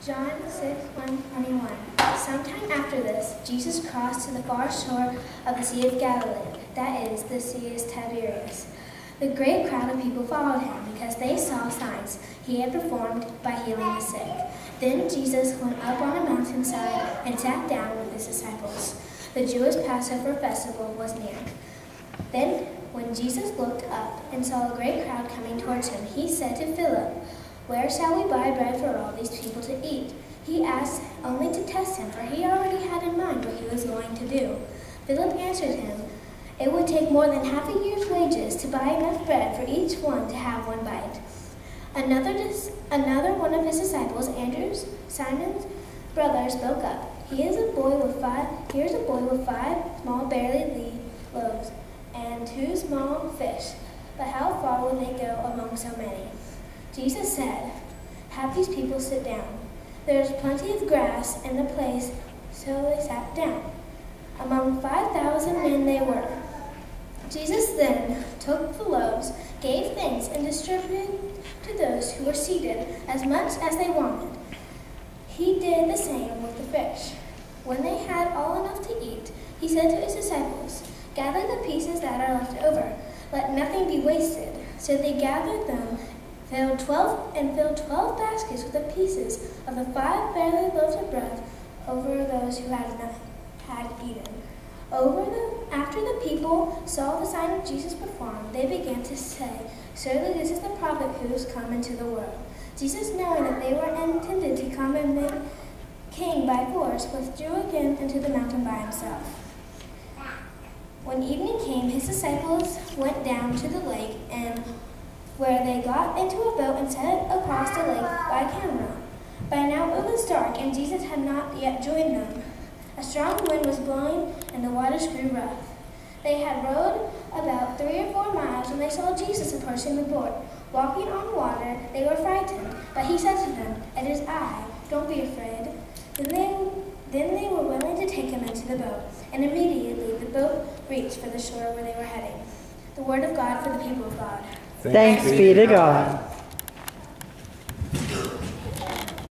John 6:21. Sometime after this, Jesus crossed to the far shore of the Sea of Galilee, that is, the Sea of Tiberias. The great crowd of people followed him because they saw signs he had performed by healing the sick. Then Jesus went up on a mountainside and sat down with his disciples. The Jewish Passover festival was near. Then, when Jesus looked up and saw a great crowd coming towards him, he said to Philip, "Where shall we buy bread for all these people to eat?" He asked only to test him, for he already had in mind what he was going to do. Philip answered him, "It would take more than half a year's wages to buy enough bread for each one to have one bite." Another one of his disciples, Andrew, Simon's brother, spoke up. Here's a boy with five small barley loaves and 2 small fish. But how far will they go among so many? Jesus said, "Have these people sit down." There was plenty of grass in the place, so they sat down. Among 5,000 men they were. Jesus then took the loaves, gave thanks, and distributed to those who were seated as much as they wanted. He did the same with the fish. When they had all enough to eat, he said to his disciples, "Gather the pieces that are left over. Let nothing be wasted." So they gathered them, filled 12 baskets with the pieces of the 5 barley loaves of bread over those who had eaten. After the people saw the sign of Jesus performed, they began to say, "Surely this is the prophet who has come into the world." Jesus, knowing that they were intended to come and make king by force, withdrew again into the mountain by himself. When evening came, his disciples went down to the lake, and where they got into a boat and set it across the lake by catamaran. By now it was dark, and Jesus had not yet joined them. A strong wind was blowing, and the waters grew rough. They had rowed about 3 or 4 miles when they saw Jesus approaching the boat. Walking on water, they were frightened, but he said to them, "It is I, don't be afraid." Then they were willing to take him into the boat, and immediately the boat reached for the shore where they were heading. The word of God for the people of God. Thanks be to God.